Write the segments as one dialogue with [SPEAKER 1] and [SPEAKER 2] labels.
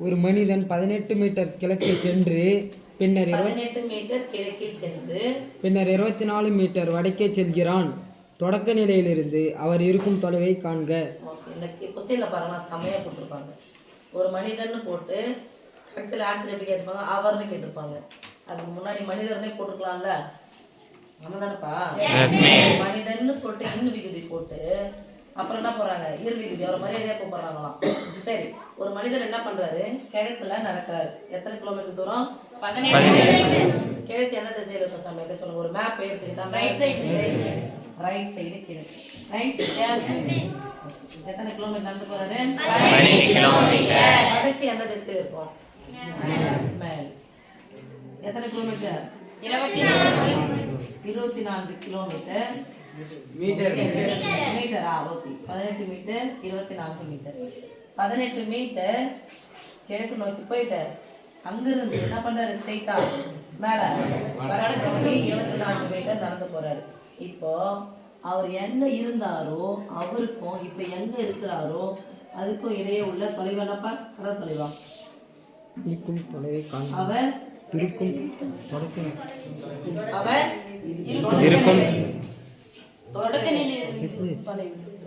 [SPEAKER 1] ஒரு மனிதன் 18 மீட்டர் கிழக்கே சென்று பின்னர்
[SPEAKER 2] 18 மீட்டர் கிழக்கே சென்று
[SPEAKER 1] பின்னர் 24 மீட்டர் வடக்கே செல்கிறான். தொடக்க நிலையிலிருந்து அவர் இருக்கும் தொலைவை காண்க.
[SPEAKER 2] இந்த கொஸ்டினில் பாருங்கள் செம்மையாக போட்டிருப்பாங்க. ஒரு மனிதன் போட்டு கடைசியில் ஆன்சர் எப்படி கேட்டிருப்பாங்க, அவர்னு கேட்டிருப்பாங்க. அதுக்கு முன்னாடி மனிதர்னே போட்டிருக்கலாம்ல, நம்ம தானேப்பா. மனிதன்னு சொல்லிட்டு இன்னும் விகுதி போட்டு அப்புறம் என்ன போடுறாங்க, இயல் விகுதி அவர் மரியாதையாக கூப்பிடுறாங்களாம். சரி, ஒரு மனிதர் என்ன பண்ணுறாரு, கிழக்குல நடக்கிறாரு. எத்தனை கிலோமீட்டர் தூரம்? 18. கிழக்கு எந்த திசையில் இருக்கும் சாமி எப்படி சொல்லுங்க. ஒரு மேப் எடுத்துக்கிட்டா ரைட் சைடு கிழக்கு. ரைட் எத்தனை கிலோமீட்டர் நடந்து போறாரு? 18 கிலோமீட்டர். வடக்கு எந்த திசையில் இருக்கும்? மேல். எத்தனை கிலோமீட்டர்? 24 கிலோமீட்டர். மீட்டரா? ஓகே. 18 metre 24 metre. 18 மீட்டர் கிழக்கு நோக்கி போயிட்டார். அங்கிருந்து என்ன பண்றாரு, ஸ்ட்ரைட்டா மேல வடக்கு நோக்கி 24 மீட்டர் நடந்து போறாரு. இப்போ அவர் எங்க இருந்தாரோ அவருக்கும் இப்ப எங்க இருக்கிறாரோ அதுக்கும் இடையே உள்ள தொலைவு என்னப்பா? கடல் தொலைவா?
[SPEAKER 1] இருக்கும் தொலைவை காண்க.
[SPEAKER 2] அவர்
[SPEAKER 1] இருக்கும்
[SPEAKER 2] அவர்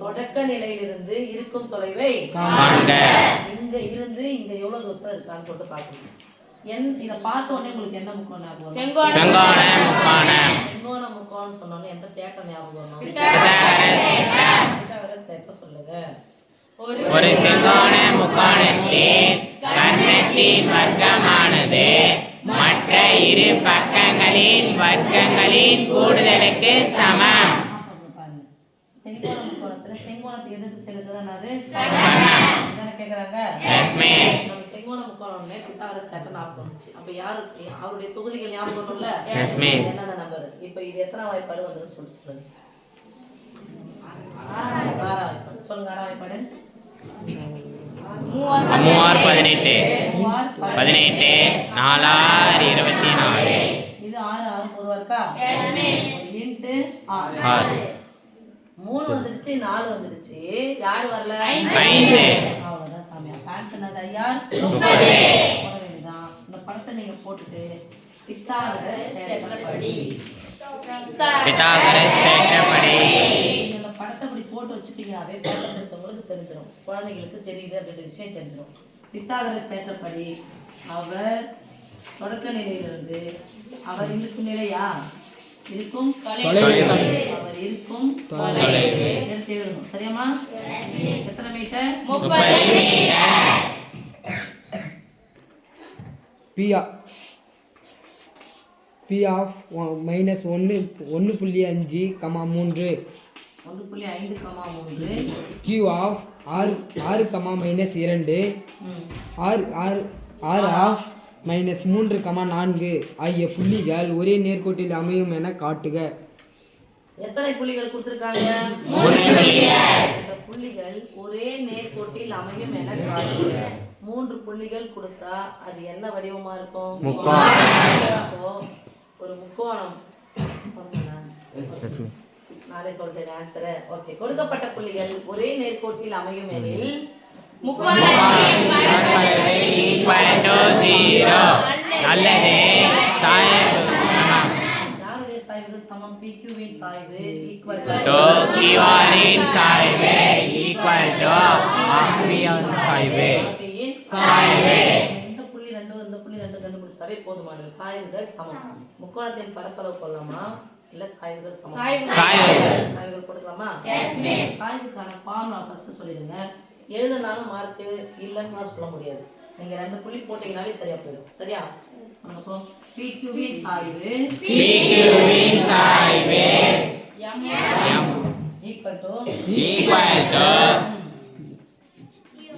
[SPEAKER 2] தொடக்க நிலையிலிருந்து இருக்கும் தொலைவை இங்க இருந்து இங்க எவ்வளவு தூரம் இருக்கான்னு சொல்லிட்டு பாக்கணும். இத பார்த்த உடனே உங்களுக்கு என்ன முக்கோணம் ஞாபகம்? செங்கோண முக்கோணம் சொன்னோன்னே எந்த தேட்டம் ஞாபகம் வரும்? சொல்லுங்க.
[SPEAKER 3] ஒரு செங்கோண முக்கோணத்தின் கன்னத்தின் வர்க்கமானது மற்ற இரு பக்கங்களின் வர்க்கங்களின் கூடுதலுக்கு சமம்.
[SPEAKER 2] செங்கோண முக்கோணத்துல செங்கோணத்துக்கு எது திசையில இருக்குதுன்னு கேக்குறாங்க. செங்கோண முக்கோணம்னே பித்தாகரஸ் தேற்றம் ஞாபகம் வந்துச்சு. அப்ப யாருக்கு அவருடைய தொகுதிகள் ஞாபகம் வரும்ல, என்னென்ன நம்பர்? இப்ப இது எத்தனை வாய்ப்பாடு வந்துன்னு சொல்லுங்க. 6 வாய்ப்பாடு சொல்லுங்க. 6 வாய்ப்பாடு
[SPEAKER 3] 3 18 18 4 24.
[SPEAKER 2] இது 6 6 பொதுவா இருக்கா? இன்டு 6 3 வந்துருச்சு, 4 வந்துருச்சு. யார் வரல? 5. அவ்வளவுதான் சாமி. ஆன்சர் என்னது யார்? 30. வேண்டியதான். இந்த படத்தை நீங்க போட்டுட்டு பித்தாகரஸ் தேற்றப்படி இந்த படத்தை இப்படி போட்டு வச்சுட்டீங்கன்னாவே படத்திற்கு தெரிஞ்சிடும், குழந்தைங்களுக்கு தெரியுது அப்படின்ற விஷயம் தெரிஞ்சிடும். பித்தாகரஸ் தேற்றப்படி அவர் தொடக்க நிலையிலிருந்து அவர் இருக்கும் நிலையா இருக்கும் அவர் இருக்கும் எழுதணும். சரியாமா? எத்தனை metre? 30 metre.
[SPEAKER 1] P of -1 1.5, 3
[SPEAKER 2] 1.5, 3
[SPEAKER 1] Q of 6 -2 R of -3, 4 ஆகிய புள்ளிகள் ஒரே நேர்கோட்டில் அமையும் என காட்டுக.
[SPEAKER 2] எத்தனை புள்ளிகள் கொடுத்திருக்காங்க?
[SPEAKER 3] 3 புள்ளிகள்.
[SPEAKER 2] இந்த புள்ளிகள் ஒரே நேர்கோட்டில் அமையும் என காட்டுக. 3 புள்ளிகள் கொடுத்தா அது என்ன வடிவமா இருக்கும்? முக்கோணம். ஒரு முக்கோணம். நானே சொல்றேன் ஆன்சரை. ஓகே. கொடுக்கப்பட்ட புள்ளிகள் ஒரே நேர்கோட்டில் அமையும் எனில் முக்கோணம்
[SPEAKER 3] நல்லது.
[SPEAKER 2] யாருடைய சாய்வுகள் சமம்? PQ வின் சாய்வு ஈக்குவல்
[SPEAKER 3] டு QR இன் சாய்வு ஈக்குவல் டு RV இன் சாய்வு.
[SPEAKER 2] இந்த புள்ளி 2 இந்த புள்ளி 2 கண்டுபிடிச்சாவே போதுமானது. சாய்வுகள் சமம். முக்கோணத்தின் பரப்பளவு போடலாமா இல்ல சாய்வுகள் சமம்? சாய்வுகள் போடலாமா? Yes miss. சாய்வுக்கான ஃபார்முலா ஃபர்ஸ்ட் சொல்லிடுங்க. எழுதுனாலும் மார்க் இல்லன்னு சொல்ல முடியாது. நீங்க 2 புள்ளி போட்டீங்கனாவே சரியா போயிடும். சரியா? சொல்லுங்க. PQ வின் சாய்வு M ஈக்குவல் டு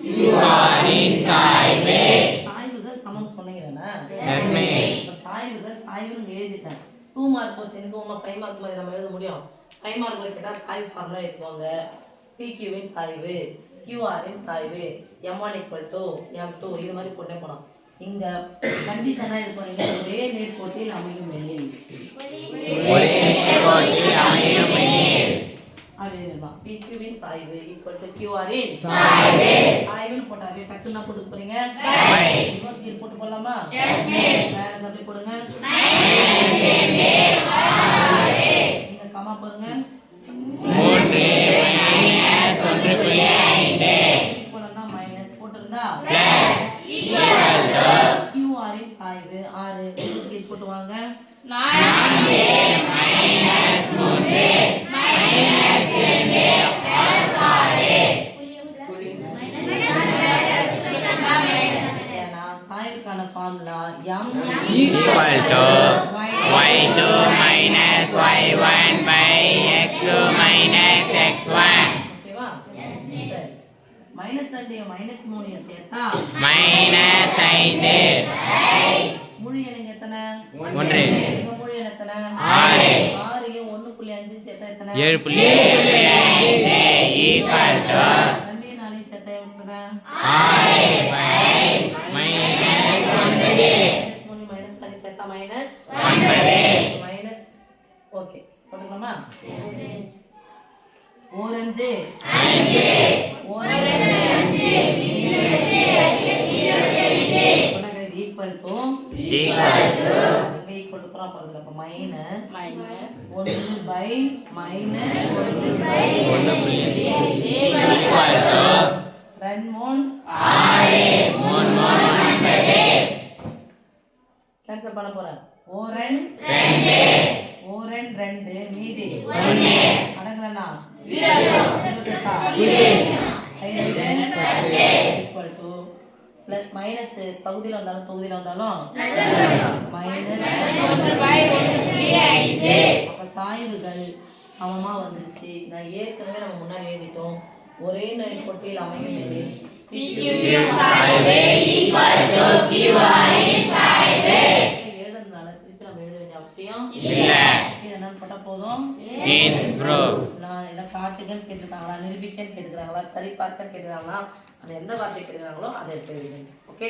[SPEAKER 2] QR இன் சாய்வு. சாய்வுகள் சமம் சொன்னீங்கனா? Yes miss. சாய்வுகள் சாய்வுன்னு எழுதிட்டேன். 2 மார்க் क्वेश्चनக்கு உங்க 5 மார்க் மாதிரி நம்ம எழுத முடியும். 5 மார்க்ல கேட்டா சாய்வு ஃபார்முலா எடுத்துக்கோங்க. PQ வின் சாய்வு QR இன் சாய்வு M1 = M2 இது மாதிரி போட்டே போலாம். இங்க கண்டிஷனா இது போறீங்க. ஒரே நேர்கோட்டில் அமையும் எனில் அப்படின்னுதான் PQ இன் சாய்வு ஈக்குவல் டு QR இன் சாய்வுன்னு போட்டா அப்படியே டக்குன்னு தான் போட்டு போறீங்க ரிவர்ஸ் கீர் போட்டு போடலாமா வேற எப்படி போடுங்க இங்க கமா பாருங்க
[SPEAKER 3] 3 -1.5
[SPEAKER 2] போலன்னா மைனஸ் போட்டுருந்தா QR இன் சாய்வு 6 ரிவர்ஸ் கீர் போட்டு வாங்க
[SPEAKER 3] 4
[SPEAKER 2] சாய்வுக்கான formula m
[SPEAKER 3] equal to y2 minus y1 by x2 minus x1
[SPEAKER 2] ஓகேவா சரி மைனஸ் 2 மைனஸ் 3 சேர்த்தா
[SPEAKER 3] minus 5
[SPEAKER 2] முழு எண்ணுங்க எத்தனை
[SPEAKER 3] 1
[SPEAKER 2] இங்க முழு எண் எத்தனை
[SPEAKER 3] 6
[SPEAKER 2] 6 1.5 சேர்த்தா எத்தனை
[SPEAKER 3] 7.5 equal to
[SPEAKER 2] 2 4 சேர்த்தா எத்தனை
[SPEAKER 3] 6 by minus 9
[SPEAKER 2] மைனஸ் 3 மைனஸ் 6 சேர்த்தா மைனஸ்
[SPEAKER 3] 9
[SPEAKER 2] மைனஸ் ஓகே போட்டுக்கலாமா ஓரஞ்சு ஈக்குவல் டு ஈக்குவல் டு போறது அப்ப minus 1 by minus 1 by
[SPEAKER 3] 1 equal to
[SPEAKER 2] 2 3
[SPEAKER 3] 3
[SPEAKER 2] cancel பண்ண போறேன் ஓரன் 2 மீதி அடங்கலனா 0 ஈக்குவல் டு பிளஸ் மைனஸ் பகுதியில் வந்தாலும் தொகுதியில் வந்தாலும் மைனஸ் அப்ப சாய்வுகள் சமமா வந்துருச்சு நான் ஏற்கனவே நம்ம முன்னாடி எழுதிட்டோம் ஒரே நேர் பொட்டியில் அமையும் எனில் எழுதுறதுனால திருப்பி நம்ம எழுத வேண்டிய அவசியம்
[SPEAKER 3] இல்ல
[SPEAKER 2] என்னன்னு போட்டா போதும் நான் இதை காட்டுகன்னு கேட்டிருக்காங்களா நிரூபிக்கன்னு கேட்டுக்கிறாங்களா சரி பார்க்கன்னு கேட்டுக்கிறாங்களா அந்த எந்த வார்த்தை கேட்குறாங்களோ அதை எடுத்து எழுதுங்க ஓகே